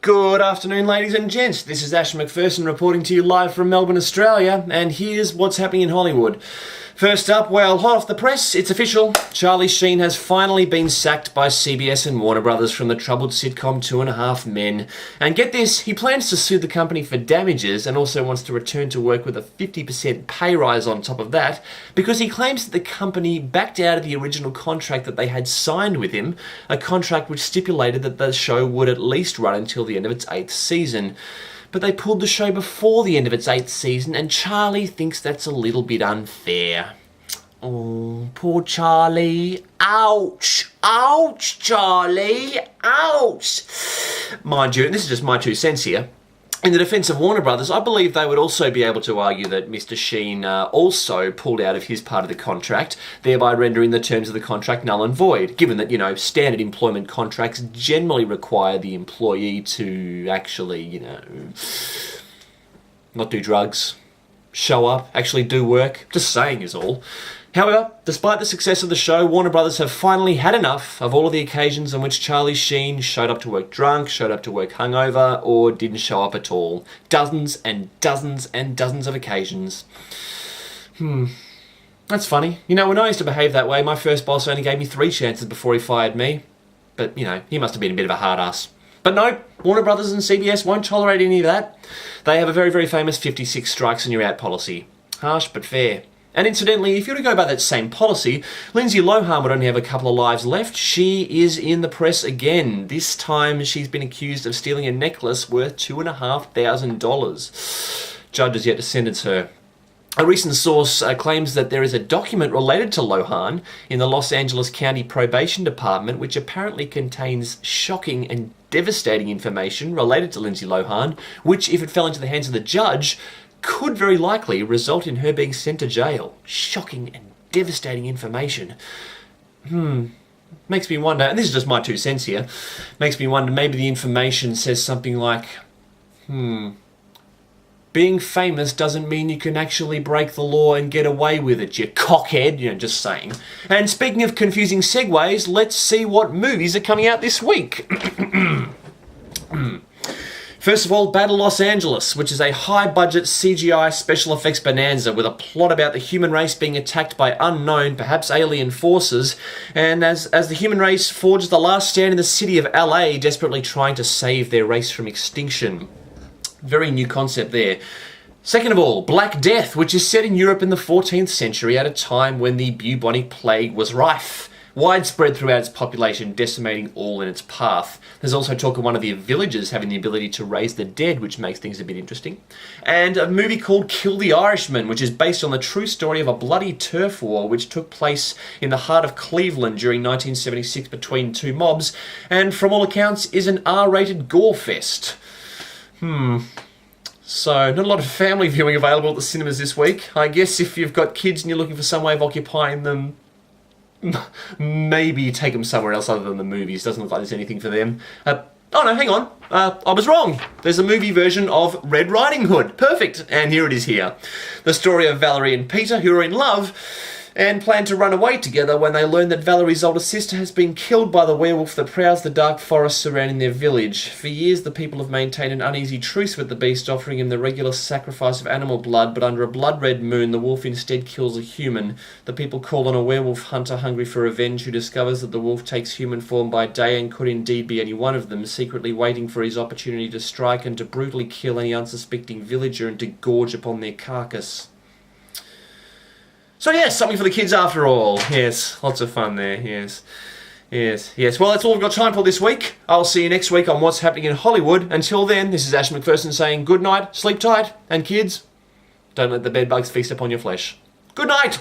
Good afternoon, ladies and gents. This is Ash McPherson reporting to you live from Melbourne, Australia, and here's what's happening in Hollywood. First up, well, hot off the press, it's official. Charlie Sheen has finally been sacked by CBS and Warner Brothers from the troubled sitcom 2.5 Men. And get this, he plans to sue the company for damages and also wants to return to work with a 50% pay rise on top of that, because he claims that the company backed out of the original contract that they had signed with him, a contract which stipulated that the show would at least run until the end of its 8th season. But they pulled the show before the end of its 8th season, and Charlie thinks that's a little bit unfair. Oh, poor Charlie. Ouch. Ouch, Charlie. Ouch. Mind you, and this is just my 2 cents here, in the defence of Warner Brothers, I believe they would also be able to argue that Mr. Sheen also pulled out of his part of the contract, thereby rendering the terms of the contract null and void, given that, standard employment contracts generally require the employee to actually, not do drugs, show up, actually do work. Just saying is all. However, despite the success of the show, Warner Brothers have finally had enough of all of the occasions on which Charlie Sheen showed up to work drunk, showed up to work hungover, or didn't show up at all. Dozens and dozens and dozens of occasions. That's funny. When I used to behave that way, my first boss only gave me 3 chances before he fired me. But, he must have been a bit of a hard ass. But no, Warner Brothers and CBS won't tolerate any of that. They have a very, very famous 56 strikes and you're out policy. Harsh but fair. And incidentally, if you were to go by that same policy, Lindsay Lohan would only have a couple of lives left. She is in the press again. This time she's been accused of stealing a necklace worth $2,500. Judge has yet to sentence her. A recent source claims that there is a document related to Lohan in the Los Angeles County Probation Department which apparently contains shocking and devastating information related to Lindsay Lohan, which, if it fell into the hands of the judge, could very likely result in her being sent to jail. Shocking and devastating information. Makes me wonder, and this is just my 2 cents here, makes me wonder, maybe the information says something like, being famous doesn't mean you can actually break the law and get away with it, you cockhead, just saying. And speaking of confusing segues, let's see what movies are coming out this week. First of all, Battle Los Angeles, which is a high-budget CGI special effects bonanza with a plot about the human race being attacked by unknown, perhaps alien forces, and as the human race forges the last stand in the city of LA, desperately trying to save their race from extinction. Very new concept there. Second of all, Black Death, which is set in Europe in the 14th century at a time when the bubonic plague was rife, widespread throughout its population, decimating all in its path. There's also talk of one of the villagers having the ability to raise the dead, which makes things a bit interesting. And a movie called Kill the Irishman, which is based on the true story of a bloody turf war which took place in the heart of Cleveland during 1976 between 2 mobs, and from all accounts is an R-rated gore fest. So, not a lot of family viewing available at the cinemas this week. I guess if you've got kids and you're looking for some way of occupying them, maybe take them somewhere else other than the movies. Doesn't look like there's anything for them. Oh no, hang on. I was wrong. There's a movie version of Red Riding Hood. Perfect. And here it is here. The story of Valerie and Peter, who are in love and plan to run away together when they learn that Valerie's older sister has been killed by the werewolf that prowls the dark forest surrounding their village. For years, the people have maintained an uneasy truce with the beast, offering him the regular sacrifice of animal blood, but under a blood-red moon, the wolf instead kills a human. The people call on a werewolf hunter hungry for revenge, who discovers that the wolf takes human form by day and could indeed be any one of them, secretly waiting for his opportunity to strike and to brutally kill any unsuspecting villager and to gorge upon their carcass. So yes, something for the kids after all. Yes, lots of fun there, yes. Well, that's all we've got time for this week. I'll see you next week on What's Happening in Hollywood. Until then, this is Ash McPherson saying good night, sleep tight, and kids, don't let the bedbugs feast upon your flesh. Good night!